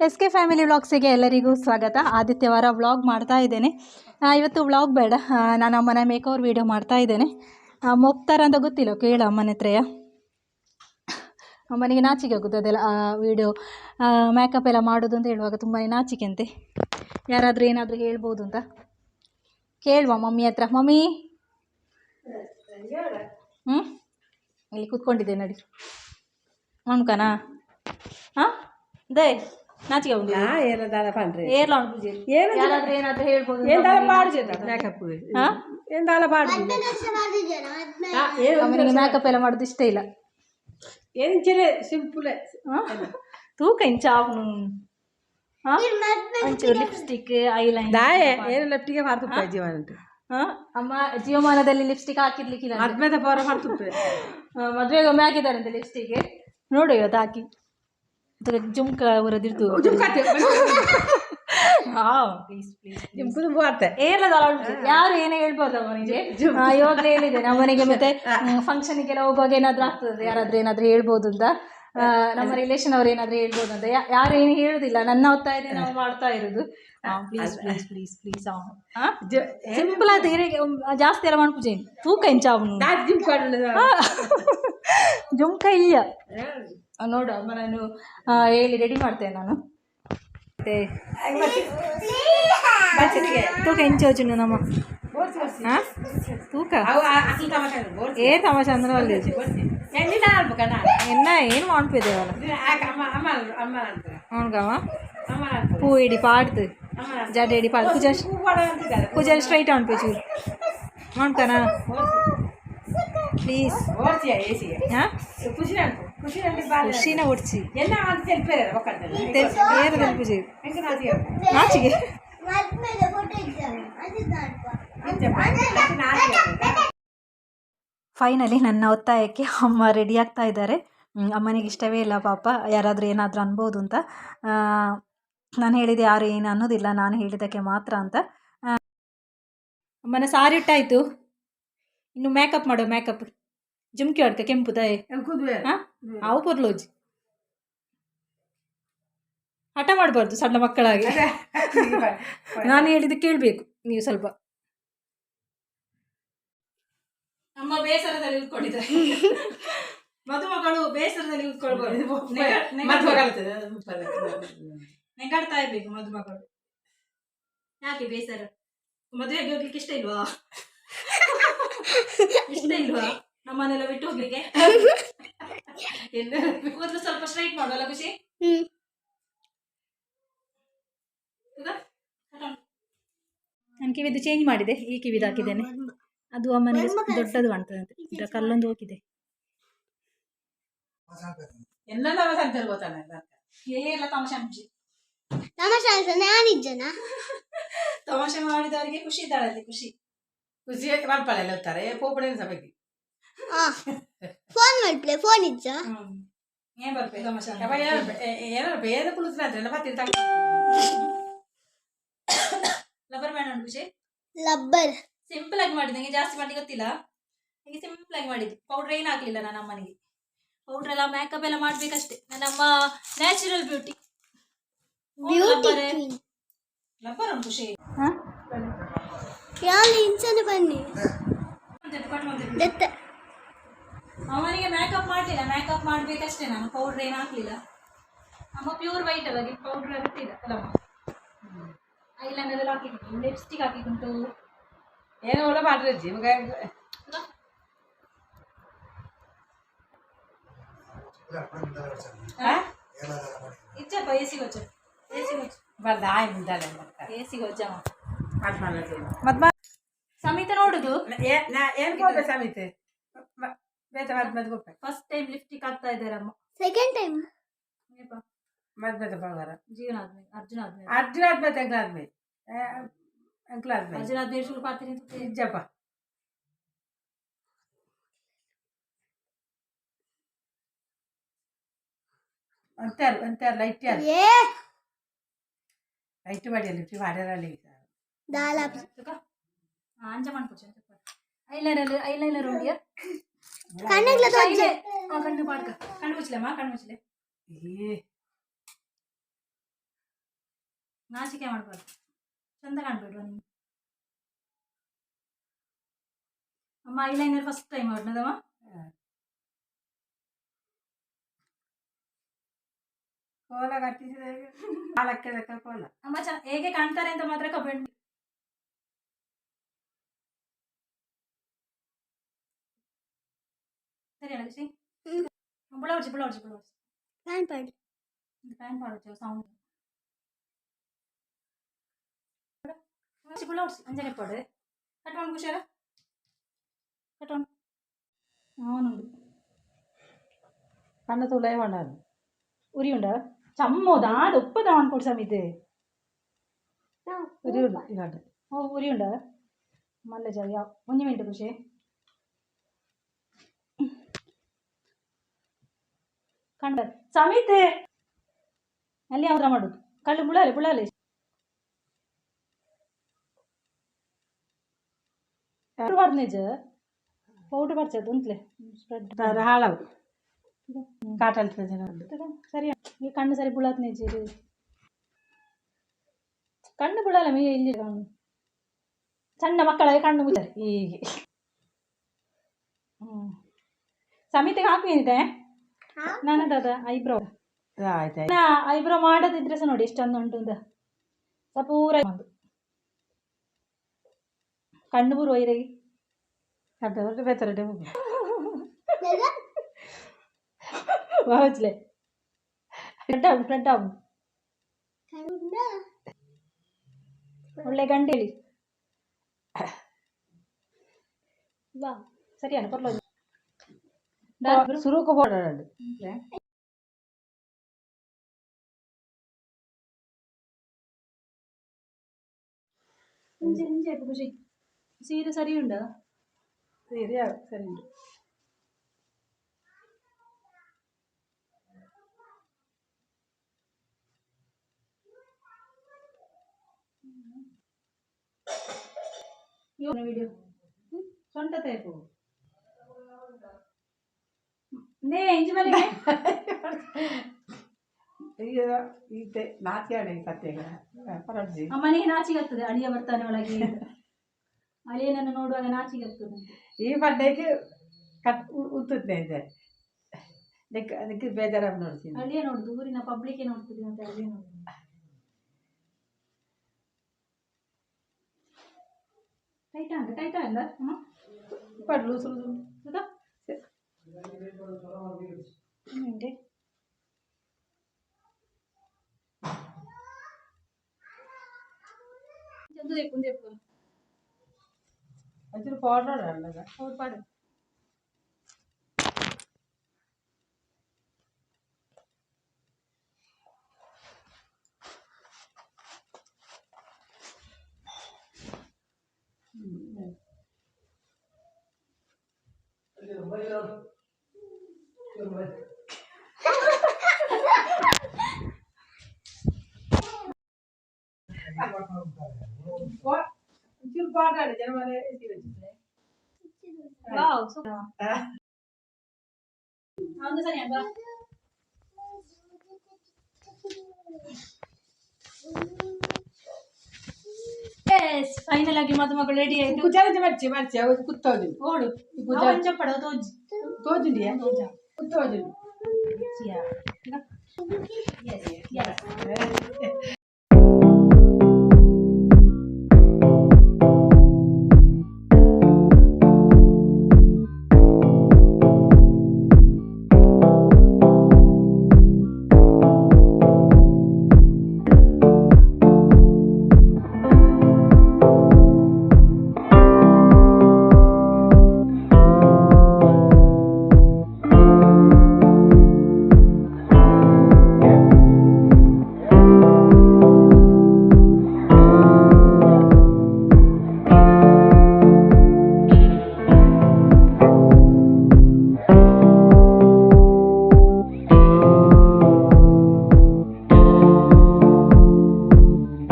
SK family ವ್ಲಾಗ್ಸಿಗೆ ಎಲ್ಲರಿಗೂ ಸ್ವಾಗತ. ಆದಿತ್ಯವಾರ ವ್ಲಾಗ್ ಮಾಡ್ತಾ ಇದ್ದೇನೆ. ಇವತ್ತು ವ್ಲಾಗ್ ಬೇಡ, ನಾನು ಅಮ್ಮನ ಮೇಕೋವರ್ ವೀಡಿಯೋ ಮಾಡ್ತಾ ಇದ್ದೇನೆ. ಮೊಪ್ತಾರ ಅಂತ ಗೊತ್ತಿಲ್ಲ, ಕೇಳು ಅಮ್ಮನ ಹತ್ರಯ. ಅಮ್ಮನಿಗೆ ನಾಚಿಕೆ ಆಗುತ್ತೆ ಅದೆಲ್ಲ ವೀಡಿಯೋ ಮೇಕಪ್ ಎಲ್ಲ ಮಾಡೋದು ಅಂತ ಹೇಳುವಾಗ ತುಂಬಾ ನಾಚಿಕೆ ಅಂತೆ. ಯಾರಾದರೂ ಏನಾದರೂ ಹೇಳ್ಬೋದು ಅಂತ ಕೇಳುವ ಮಮ್ಮಿ ಹತ್ರ. ಮಮ್ಮಿ ಇಲ್ಲಿ ಕೂತ್ಕೊಂಡಿದ್ದೆ ನೋಡಿ, ಅನ್ಕನಾ ಹಾಂ ದೇ ನಾಚಿಕೆ ಏನಾದ್ರೂ ಹೇಳ್ಬೋದು. ಅವನಿಗೆ ಮೇಕಪ್ ಎಲ್ಲ ಮಾಡೋದು ಇಷ್ಟ ಇಲ್ಲ. ಸಿಂಪಲ್ ತೂಕ ಇಂಚ ಅವನು ಒಂಚೂರು ಲಿಪ್ಸ್ಟಿಕ್ ಅಮ್ಮ ಜೀವಮಾನದಲ್ಲಿ ಲಿಪ್ಸ್ಟಿಕ್ ಹಾಕಿರ್ಲಿಕ್ಕಿಲ್ಲ. ಮದುವೆಗೆ ಒಮ್ಮೆ ಹಾಕಿದಾರಂತೆ ಲಿಪ್ಸ್ಟಿಕ್, ನೋಡು ಇವತ್ತು ಹಾಕಿ ಜುಮ್ಕ ಅವರದಿರ್ತು. ಯಾರು ಏನೇ ಹೇಳ್ಬೋದು ಅವನಿಗೆ. ಇವಾಗಲೇ ಹೇಳಿದೆ ನಮ್ಮನೆಗೆ, ಮತ್ತೆ ಫಂಕ್ಷನ್ಗೆಲ್ಲ ಹೋಗುವಾಗ ಏನಾದರೂ ಆಗ್ತದೆ, ಯಾರಾದ್ರೂ ಏನಾದರೂ ಹೇಳ್ಬೋದು ಅಂತ. ನಮ್ಮ ರಿಲೇಷನ್ ಅವ್ರು ಏನಾದರೂ ಹೇಳ್ಬೋದು ಅಂತ. ಯಾರು ಏನು ಹೇಳುದಿಲ್ಲ, ನನ್ನ ಒತ್ತಾಯದೇ ನಾವು ಮಾಡ್ತಾ ಇರೋದು. Please please please please simple ಆಯ್ತು. ಜಾಸ್ತಿ ಎಲ್ಲ ಮಾಡ್ಪೂಜೇನು ತೂಕ ಇಂಚ ಅವನು ಜುಮ್ಕ ಇಲ್ಲ. ನೋಡು ಅಮ್ಮ, ನಾನು ಹೇಳಿ ರೆಡಿ ಮಾಡ್ತೇನೆ ನಾನು. ತೂಕ ಇಂಚು ನಮ್ಮ ತೂಕ ಏ ತಮಾಷೆ ಅಂದ್ರೆ ಅಲ್ಲಿ ಎನ್ನ ಏನು ಮಾಡ್ತಿದ್ದೇವಲ್ಲ ಅವನ್ಗವ ಪೂ ಇಡಿ ಪಾಡ್ದು ಜಡ್ ಇಡಿ ಪಾಡ್ ಕುಜಲ್ ಸ್ಟ್ರೈಟ್ ಅನ್ಪೇಚು ಮಾಡ್ಕನ ಪ್ಲೀಸ್. ಹಾಂ ಖುಷಿನ ಒಡ್ಸಿ ಪೂಜೆ ನಾಚಿಗೆ. ಫೈನಲಿ ನನ್ನ ಒತ್ತಾಯಕ್ಕೆ ಅಮ್ಮ ರೆಡಿ ಆಗ್ತಾ ಇದ್ದಾರೆ. ಅಮ್ಮನಿಗೆ ಇಷ್ಟವೇ ಇಲ್ಲ ಪಾಪ, ಯಾರಾದರೂ ಏನಾದರೂ ಅನ್ಬೋದು ಅಂತ. ನಾನು ಹೇಳಿದೆ ಯಾರು ಏನು ಅನ್ನೋದಿಲ್ಲ, ನಾನು ಹೇಳಿದ್ದಕ್ಕೆ ಮಾತ್ರ ಅಂತ. ಅಮ್ಮನ ಸಾರಿ ಇಟ್ಟಾಯಿತು, ಇನ್ನು ಮೇಕಪ್ ಮಾಡೋ. ಮೇಕಪ್ ಜುಮ್ಕಿ ಹೊಡ್ಕ ಕೆಂಪು ತಾಯಿ ಅವು ಪುರ್ಲೋಜಿ ಹಠ ಮಾಡಬಾರ್ದು ಸಣ್ಣ ಮಕ್ಕಳಾಗಿ. ನಾನು ಹೇಳಿದ್ದು ಕೇಳಬೇಕು ನೀವು ಸ್ವಲ್ಪ. ಅಮ್ಮ ಬೇಸರದಲ್ಲಿ ಉಳ್ಕೊಂಡಿದ್ದಾರೆ, ಮದುಮಗಳು ಬೇಸರದಲ್ಲಿ ಉಳ್ಕೊಳ್ಬಾರ್ದು, ನೆಗಾಡ್ತಾ ಇರ್ಬೇಕು ಮದುಮಗಳು. ಯಾಕೆ ಬೇಸರ? ಮದುವೆಗೆ ಹೋಗ್ಲಿಕ್ಕೆ ಇಷ್ಟ ಇಲ್ವಾ? ಇಷ್ಟ ಇಲ್ವಾ ನಮ್ಮನೆಲ್ಲ ಬಿಟ್ಟು ಹೋಗ್ಲಿಕ್ಕೆ? ಕೂದಲು ಸ್ವಲ್ಪ ಸ್ಟ್ರೈಟ್ ಮಾಡುವಲ್ಲ ಖುಷಿ? ನಾನು ಕಿವಿದು ಚೇಂಜ್ ಮಾಡಿದೆ, ಈ ಕಿವಿದು ಹಾಕಿದ್ದೇನೆ. ಅದು ಅಮ್ಮನಿಗೆ ದೊಡ್ಡದು ಕಾಣ್ತದೆ, ಕಲ್ಲೊಂದು ಹೋಗಿದೆ. ಎಲ್ಲ ತಮಾಷೆ ಮಾಡಿದವರಿಗೆ ಖುಷಿ ಇದ್ದಾಳಲ್ಲಿ. ಖುಷಿ ಮಲ್ಪಳೆಲ್ಲ ಪೋಪಡೆ ಸಭೆಗೆ ಫೋನ್ ಮಲ್ಪಲೆ ಫೋನ್ ಇಜ್ಜ ಏನ್ ಬರ್ಬೇಕು ತಮಾಷೆ ಏನಾರ ಬೇರೆ ಕುಳಿತಲ್ಲ ಮತ್ತೆ ಲಬ್ಬರ್ ಬ್ಯಾಂಡ್ ಉಂಟು ಖುಷಿ. ಲಬ್ಬರ್ ಸಿಂಪಲ್ ಆಗಿ ಮಾಡಿದ್ದು, ನಂಗೆ ಜಾಸ್ತಿ ಮಾಡಿ ಗೊತ್ತಿಲ್ಲ. ನನಗೆ ಸಿಂಪಲ್ ಆಗಿ ಮಾಡಿದ್ದು, ಪೌಡ್ರ್ ಏನು ಹಾಕ್ಲಿಲ್ಲ ನನ್ನ ಅಮ್ಮನಿಗೆ. ಪೌಡ್ರ್ ಎಲ್ಲ ಮೇಕಪ್ ಎಲ್ಲ ಮಾಡ್ಬೇಕಷ್ಟೇ. ನನ್ನ ಅಮ್ಮ ನ್ಯಾಚುರಲ್ ಬ್ಯೂಟಿ. ಲಬ್ಬರ್ ಉಂಟು ಖುಷಿ. ಬನ್ನಿ ಅವನಿಗೆ ಮೇಕಪ್ ಮಾಡಲಿಲ್ಲ, ಮೇಕಪ್ ಮಾಡ್ಬೇಕಷ್ಟೇ ನಾನು. ಪೌಡ್ರ್ ಏನು ಹಾಕ್ಲಿಲ್ಲ. ಅಮ್ಮ ಪ್ಯೂರ್ ವೈಟ್ ಅಲ್ಲ, ಪೌಡ್ರ್ ಬಿಟ್ಟಿಲ್ಲ ಅಲ್ಲಮ್ಮ. ಐಲೈನರ್ ಎಲ್ಲ ಹಾಕಿಕೊಂಡು, ಲಿಪ್ಸ್ಟಿಕ್ ಹಾಕಿಕೊಂಡು ಏನೋ ಒಳ್ಳೆ ಮಾಡ್ರಿ ಇಚ್ಚಪ್ಪ ಎಸಿಗೆ వచ్చ ಎಸಿಗೆ వచ్చాಮ. ಸಮಿತ ನೋಡುದು ಸಮಿತೆ ಫಸ್ಟ್ ಟೈಮ್ ಲಿಪ್ಸ್ಟಿಕ್ ಹಾಕ್ತಾ ಇದ್ದಾರೆ ಅಮ್ಮ. ಸೆಕೆಂಡ್ ಟೈಮ್ ಜೀವನ ಆದ್ಮೇಲೆ ಅರ್ಜುನ ಆದ್ಮೇಲೆ ಅರ್ಜುನ ಆದ್ಮೇಲೆ ಶುರು ಮಾಡ್ತೀನಿ ನಿಜಪ್ಪ. ಅಂತಾರ ಲೈಟ್ ಮಾಡಿ ಲಿಫ್ಟ್ ಮಾಡ್ಯಾರಲ್ಲಿ ಅಂಜ ಮಾಡ್ಕೊಚ್ಚ. ಐಲೈನರ್ ಉಂಡಿಯಾ ಕಣ್ಣು ಪಾಡ್ಕ ಕಣ್ಣು ಮುಚ್ಚಲಮ್ಮ, ಕಣ್ಣು ಮುಚ್ಚಲೆ. ನಾಚಿಕೆ ಮಾಡ್ಬಾರ್ದು, ಚಂದ ಕಾಣ್ಬೇಡ್ವಾ ನೀನು. ಅಮ್ಮ ಐಲೈನರ್ ಫಸ್ಟ್ ಟೈಮ್ ಹೊಡ್ನದಮ್ಮ. ಕೋಲ ಕಟ್ಟಿಸಿದ ಕಾಲಕ್ಕೆ ತಕ್ಕ ಕೋಲ. ಅಮ್ಮ ಹೇಗೆ ಕಾಣ್ತಾರೆ ಅಂತ ಮಾತ್ರ ಕಮೆಂಟ್. ಸರಿ ಅಲಕ್ಷಿ, ಬುಳವಡ್ಸಿ ಬುಳವಡ್ಸಿ ಬುಳವಡ್ಸಿ ಪ್ಯಾನ್ ಪಾಡೋದು ಸೌಂಡ್ ಬುಳವಡ್ಸಿ ಅಂಜನೆ ಪಾಡು ಕಟ್ಕೊಂಡು ಖುಷಿಯರ ಕಟ್ಕೊಂಡು అవునండి. കണ്ണ് തുളയെ വേണ്ടായിരുന്നു. ഉരിയുണ്ടോ ചമ്മോതാ അത് ഉപ്പതാ കൊടു സമയത്ത് ഉരിയുണ്ട് ഇങ്ങോട്ട്. ഓ ഉരിയുണ്ടോ മല്ല ചെറിയ 1 മിനിറ്റ് ಖುಷಿ ಕಂಡ ಸಮೀತೆ ಅಲ್ಲಿ ಯಾವ್ದ್ರ ಮಾಡುದು ಕಳ್ಳು ಬುಳಾಲೆ ಬುಳಾಲೆ ನಿಜ ಪೌಡರ್ ಬರ್ಸದು ಅಂತಲೇ ಸ್ಪ್ರೆಡ್ ಹಾಳವು ಕಾಟಲ್ ಸರಿ ಈ ಕಣ್ಣು ಸರಿ ಬುಳಾತ್ ನಿಜ ಕಣ್ಣು ಬುಳಾಲ ಮೇ ಇಲ್ಲಿ ಸಣ್ಣ ಮಕ್ಕಳಿಗೆ ಕಣ್ಣು ಮುಚ್ಚಾರೆ ಹೀಗೆ. ಸಮಿತಿಗೆ ಹಾಕುವೇನಿದೆ ನನ್ನದ ಐಬ್ರೋ ಐಬ್ರೋ ಮಾಡದಿದ್ರೆ ಸಹ ನೋಡಿ ಎಷ್ಟು ಅಂದ ಉಂಟು ಅಂತ ಪೂರ ಒಂದು ಕಣ್ಣು ಬುರು ವೈರಗಿ ಕಟ್ಟೆ ಬೆತ್ತರಡೆ ವಾಚ್ಲೆ ಫ್ರೆಡ್ ಆವು ಒಳ್ಳೆ ಗಂಟೆಲಿ ವಾ ಸರಿಯಾನ ಪರ್ಲೋದು ಸುರುಕು ಬೋರ್ಡ್ ಇಂಜೆ ಖುಷಿ ಸೀರೆ ಸರಿ ಉಂಟಾ ಸರಿ ಸರಿ ಉಂಟು. ವಿಡಿಯೋ ಸೊಂಟ ತೇಪು ನೇ ಇಂಜಿ ಮೇಲೆ ಈಗ ಈತೆ ನಾಚಿಯಾಡೆ ಕತ್ತೆಗ ಪರಡ್ಜಿ ಅಮ್ಮನಿಗೆ ನಾಚಿಗತ್ತದೆ ಅಳಿಯ ಬರ್ತಾನೆ ಒಳಗೆ ಅಳಿಯನನ್ನು ನೋಡುವಾಗ ನಾಚಿಗತ್ತದೆ. ಈ ಬಡ್ಡೆಗೆ ಕಟ್ ಉತ್ತುತ್ತೆ ಇದೆ ಅದಕ್ಕೆ ಬೇಜಾರಾಗ ನೋಡ್ತೀನಿ. ಅಳಿಯ ನೋಡುದು ಊರಿನ ಪಬ್ಲಿಕ್ ನೋಡ್ತದೆ ಮತ್ತೆ ಅಳಿಯ ನೋಡುದು ಟೈಟಾ ಅಲ್ಲ ಪಡ್ಲು ಹಿಂಗೆ ಒಂಚೂರು ಪೌಡರ್ ಅಲ್ಲದ ಹೌದು ಪಾಡು ಒಂಚೂರು ಪೌಡರ್ ಜನ ಮನೆ ವಾವ್ ಸೂಪರ್ ಹೌದು ಸರಿ ಅಲ್ವಾ. ಎಸ್ ಫೈನಲ್ ಆಗಿ ಮದುಮಗಳು ರೆಡಿ ಆಯ್ತು. ಕುಚಾರಜಿ ಮರ್ಚಿ ಅವ್ರು ಕುತ್ತೋದು ಓಡು ಚಪ್ಪಡ ತೋಜಿ ತೋಜುಂಡಿಯಾ ಕುತ್ತೋಜು yes yes